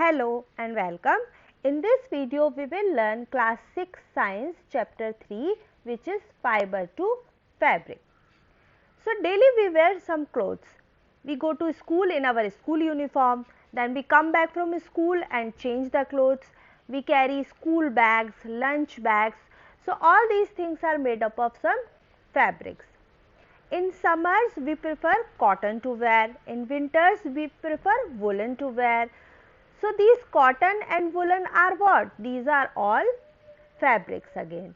Hello and welcome. In this video we will learn class 6 science chapter 3 which is fiber to fabric. So daily we wear some clothes. We go to school in our school uniform, then we come back from school and change the clothes. We carry school bags, lunch bags. So all these things are made up of some fabrics. In summers we prefer cotton to wear, in winters we prefer woolen to wear. So these cotton and woolen are what? These are all fabrics again.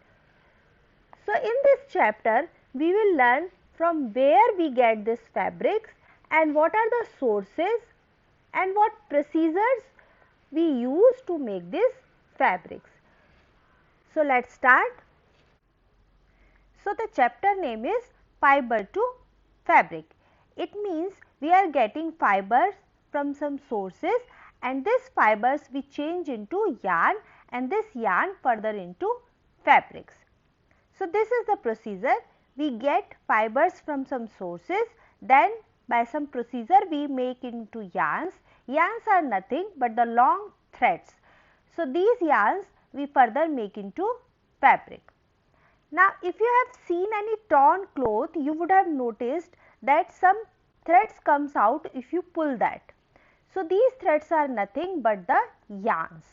So in this chapter we will learn from where we get these fabrics and what are the sources and what procedures we use to make these fabrics. So let's start. So the chapter name is fiber to fabric. It means we are getting fibers from some sources and these fibers we change into yarn and this yarn further into fabrics. So this is the procedure. We get fibers from some sources, then by some procedure we make into yarns. Yarns are nothing but the long threads. So these yarns we further make into fabric. Now, if you have seen any torn cloth, you would have noticed that some threads comes out if you pull that. So these threads are nothing but the yarns.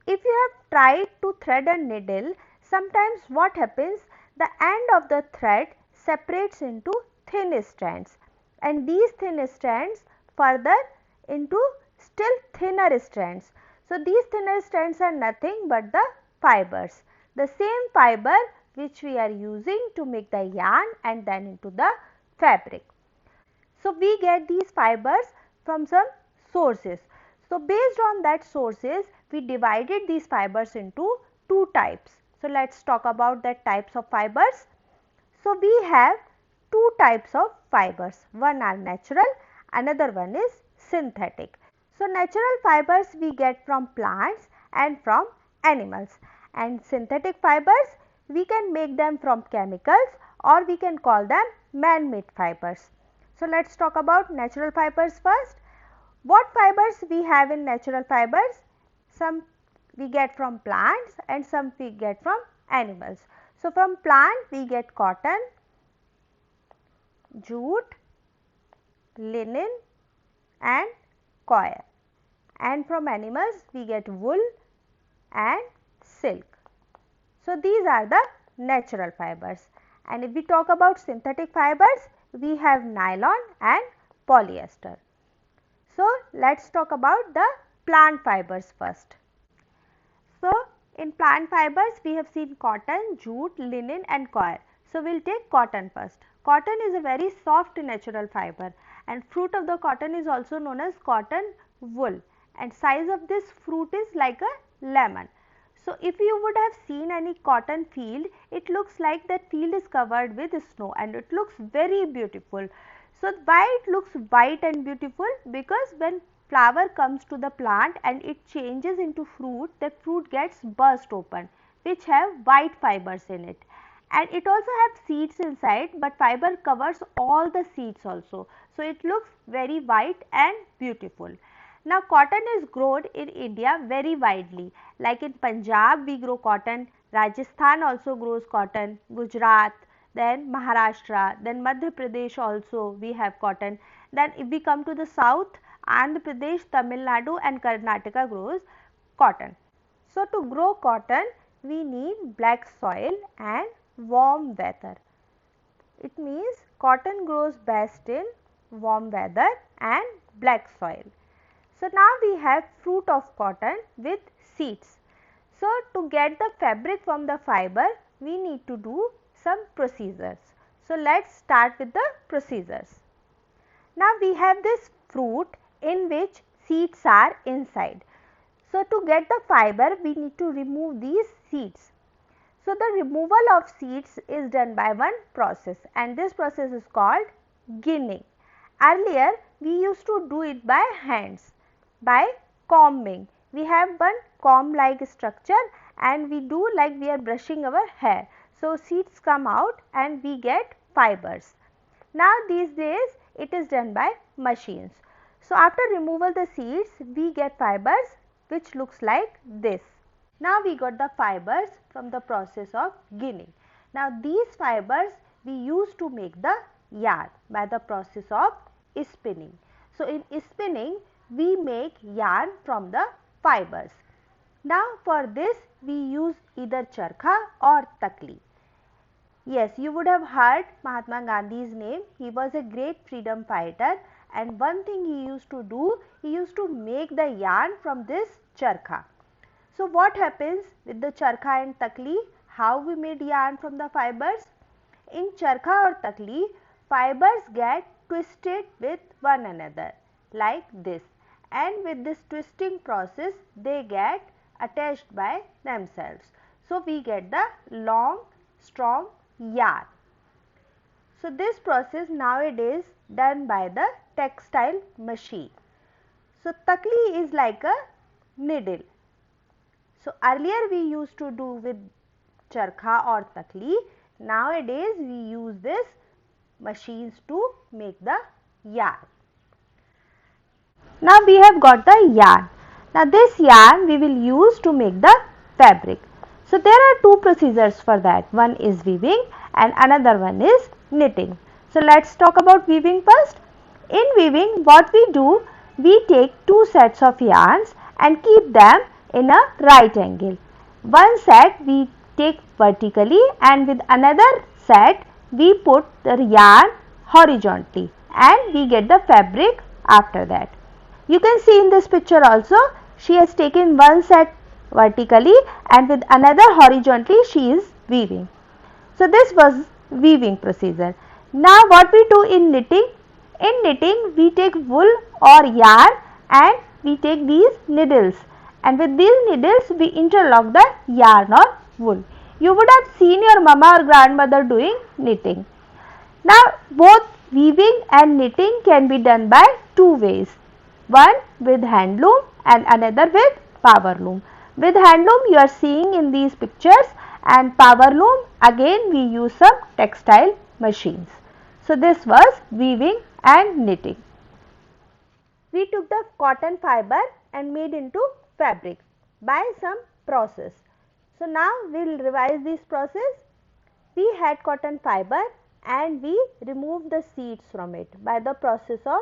If you have tried to thread a needle, sometimes what happens, the end of the thread separates into thin strands and these thin strands further into still thinner strands. So these thinner strands are nothing but the fibers. The same fiber which we are using to make the yarn and then into the fabric. So we get these fibers from some sources. So based on that sources, we divided these fibers into two types. So let's talk about the types of fibers. So we have two types of fibers. One are natural, another one is synthetic. So natural fibers we get from plants and from animals, and synthetic fibers we can make them from chemicals or we can call them man-made fibers. So let's talk about natural fibers first. What fibers we have in natural fibers? Some we get from plants and some we get from animals. So from plant we get cotton, jute, linen and coir, and from animals we get wool and silk. So these are the natural fibers, and if we talk about synthetic fibers, we have nylon and polyester. So let's talk about the plant fibers first. So in plant fibers we have seen cotton, jute, linen and coir. So we will take cotton first. Cotton is a very soft natural fiber and fruit of the cotton is also known as cotton wool, and size of this fruit is like a lemon. So if you would have seen any cotton field, it looks like that field is covered with snow and it looks very beautiful. So why it looks white and beautiful? Because when flower comes to the plant and it changes into fruit, the fruit gets burst open which have white fibers in it, and it also have seeds inside, but fiber covers all the seeds also. So it looks very white and beautiful. Now cotton is grown in India very widely, like in Punjab we grow cotton, Rajasthan also grows cotton, Gujarat, then Maharashtra, then Madhya Pradesh also we have cotton. Then if we come to the south, Andhra Pradesh, Tamil Nadu and Karnataka grows cotton. So to grow cotton we need black soil and warm weather. It means cotton grows best in warm weather and black soil. So now we have fruit of cotton with seeds. So to get the fabric from the fiber, we need to do some procedures. So let's start with the procedures. Now we have this fruit in which seeds are inside. So to get the fiber, we need to remove these seeds. So the removal of seeds is done by one process, and this process is called ginning. Earlier we used to do it by hands, by combing. We have one comb like structure and we do like we are brushing our hair. So seeds come out and we get fibers. Now these days it is done by machines. So after removal the seeds, we get fibers which looks like this. Now we got the fibers from the process of ginning. Now these fibers we use to make the yarn by the process of spinning. So in spinning we make yarn from the fibers. Now for this we use either charkha or takli. Yes, you would have heard Mahatma Gandhi's name. He was a great freedom fighter, and one thing he used to do, he used to make the yarn from this charkha. So what happens with the charkha and takli? How we made yarn from the fibers? In charkha or takli, fibers get twisted with one another like this, and with this twisting process they get attached by themselves. So we get the long strong yarn. So this process nowadays done by the textile machine. So takli is like a needle. So earlier we used to do with charkha or takli. Nowadays we use this machines to make the yarn. Now we have got the yarn. Now this yarn we will use to make the fabric. So there are two procedures for that. One is weaving and another one is knitting. So let's talk about weaving first. In weaving, what we do, we take two sets of yarns and keep them in a right angle. One set we take vertically and with another set we put the yarn horizontally and we get the fabric after that. You can see in this picture also, she has taken one set vertically and with another horizontally she is weaving. So this was weaving procedure. Now what we do in knitting? In knitting we take wool or yarn and we take these needles, and with these needles we interlock the yarn or wool. You would have seen your mama or grandmother doing knitting. Now both weaving and knitting can be done by two ways. One with hand loom and another with power loom. With hand loom you are seeing in these pictures, and power loom again we use some textile machines. So this was weaving and knitting. We took the cotton fiber and made into fabric by some process. So now we will revise this process. We had cotton fiber and we removed the seeds from it by the process of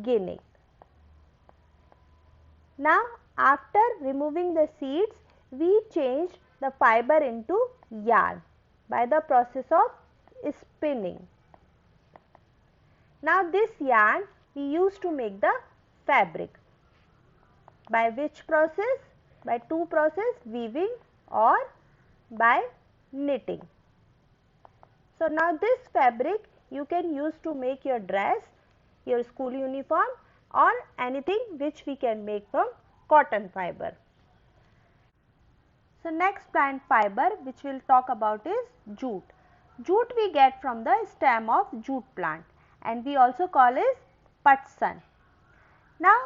ginning. Now after removing the seeds, we changed the fiber into yarn by the process of spinning. Now this yarn we use to make the fabric. By which process? By two process, weaving or by knitting. So now this fabric you can use to make your dress, your school uniform or anything which we can make from cotton fiber. So next plant fiber which we will talk about is jute. Jute we get from the stem of jute plant and we also call it patsan. Now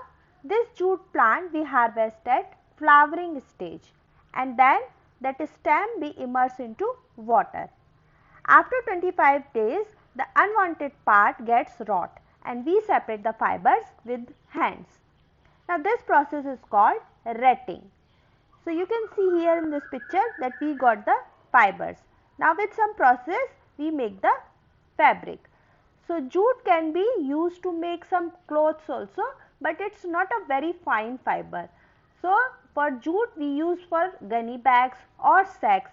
this jute plant we harvest at flowering stage and then that stem we immerse into water. After 25 days the unwanted part gets rot and we separate the fibers with hands. Now this process is called retting. So you can see here in this picture that we got the fibers. Now with some process we make the fabric. So jute can be used to make some clothes also, but it is not a very fine fiber. So for jute we use for gunny bags or sacks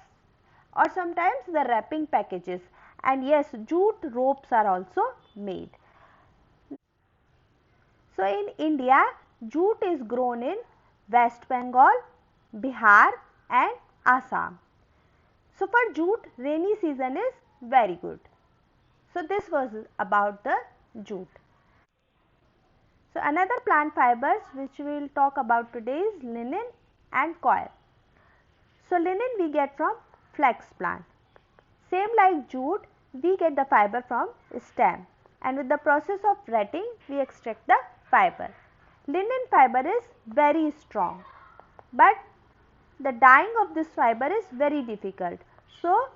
or sometimes the wrapping packages, and yes, jute ropes are also made. So in India, jute is grown in West Bengal, Bihar and Assam. So for jute, rainy season is very good. So this was about the jute. So another plant fibers which we will talk about today is linen and coir. So linen we get from flax plant. Same like jute, we get the fiber from stem, and with the process of retting we extract the fiber. Linen fiber is very strong, but the dyeing of this fiber is very difficult. So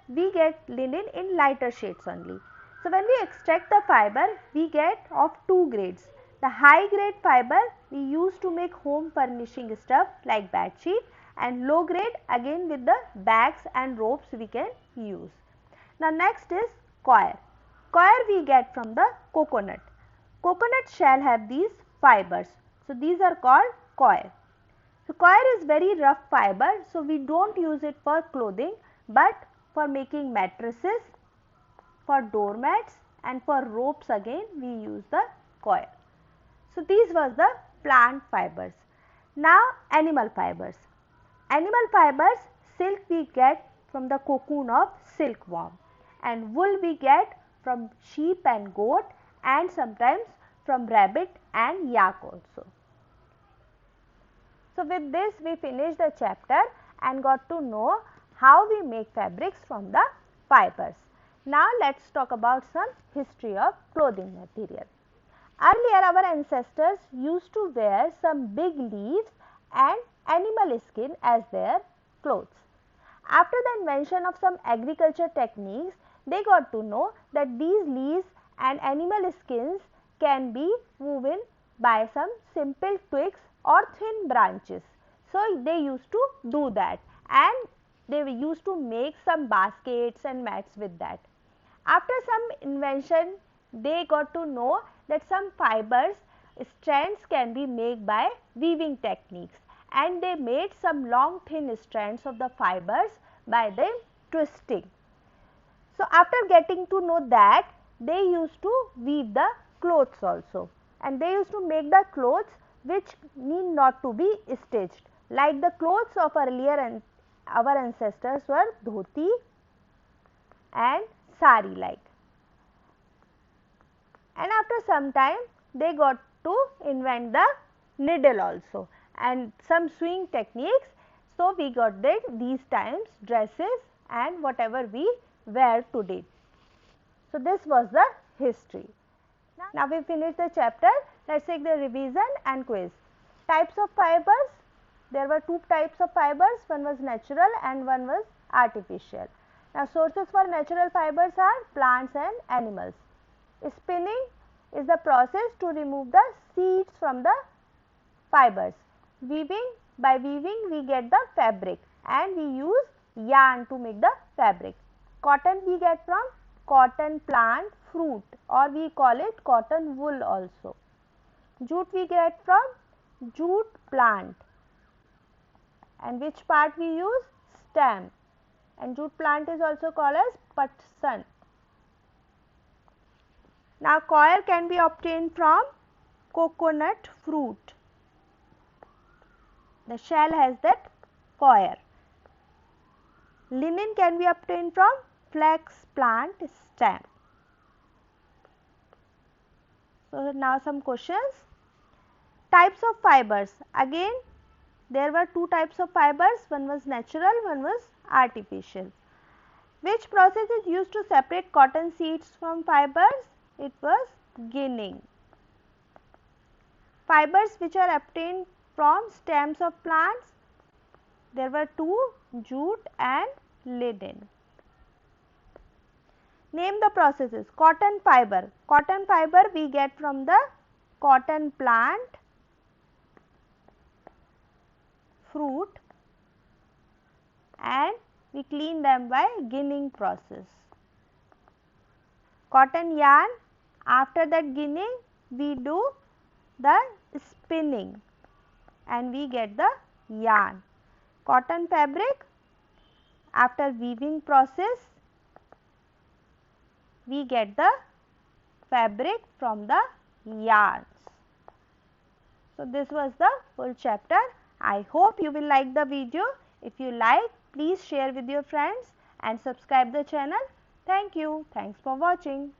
we get linen in lighter shades only. So when we extract the fiber, we get of two grades. The high grade fiber we use to make home furnishing stuff like bed sheet, and low grade again with the bags and ropes we can use. Now next is coir. Coir we get from the coconut. Coconut shell have these fibers. So these are called coir. So coir is very rough fiber, so we don't use it for clothing, but for making mattresses, for doormats, and for ropes again we use the coir. So these was the plant fibers. Now animal fibers. Animal fibers, silk we get from the cocoon of silkworm, and wool we get from sheep and goat, and sometimes from rabbit and yak also. So with this we finished the chapter and got to know how we make fabrics from the fibers. Now let us talk about some history of clothing material. Earlier our ancestors used to wear some big leaves and animal skin as their clothes. After the invention of some agriculture techniques, they got to know that these leaves and animal skins can be woven by some simple twigs or thin branches. So they used to do that, and they used to make some baskets and mats with that. After some invention, they got to know that some fibers, strands can be made by weaving techniques, and they made some long thin strands of the fibers by the twisting. So after getting to know that, they used to weave the clothes also, and they used to make the clothes which need not to be stitched, like the clothes of earlier and our ancestors were dhoti and sari like. And after some time they got to invent the needle also and some sewing techniques. So we got these times dresses and whatever we wear today. So this was the history. Now we finished the chapter. Let us take the revision and quiz. Types of fibers. There were two types of fibers, one was natural and one was artificial. Now sources for natural fibers are plants and animals. Spinning is the process to remove the seeds from the fibers. Weaving, by weaving we get the fabric and we use yarn to make the fabric. Cotton we get from cotton plant fruit, or we call it cotton wool also. Jute we get from jute plant, and which part we use? Stem, and jute plant is also called as patsan. Now coir can be obtained from coconut fruit. The shell has that coir. Linen can be obtained from flax plant stem. So now some questions. Types of fibers. Again there were two types of fibers, one was natural, one was artificial. Which process is used to separate cotton seeds from fibers? It was ginning. Fibers which are obtained from stems of plants, there were two, jute and linen. Name the processes. Cotton fiber. Cotton fiber we get from the cotton plant fruit and we clean them by ginning process. Cotton yarn, after that ginning we do the spinning and we get the yarn. Cotton fabric, after weaving process we get the fabric from the yarns. So this was the full chapter. I hope you will like the video. If you like, please share with your friends and subscribe the channel. Thank you. Thanks for watching.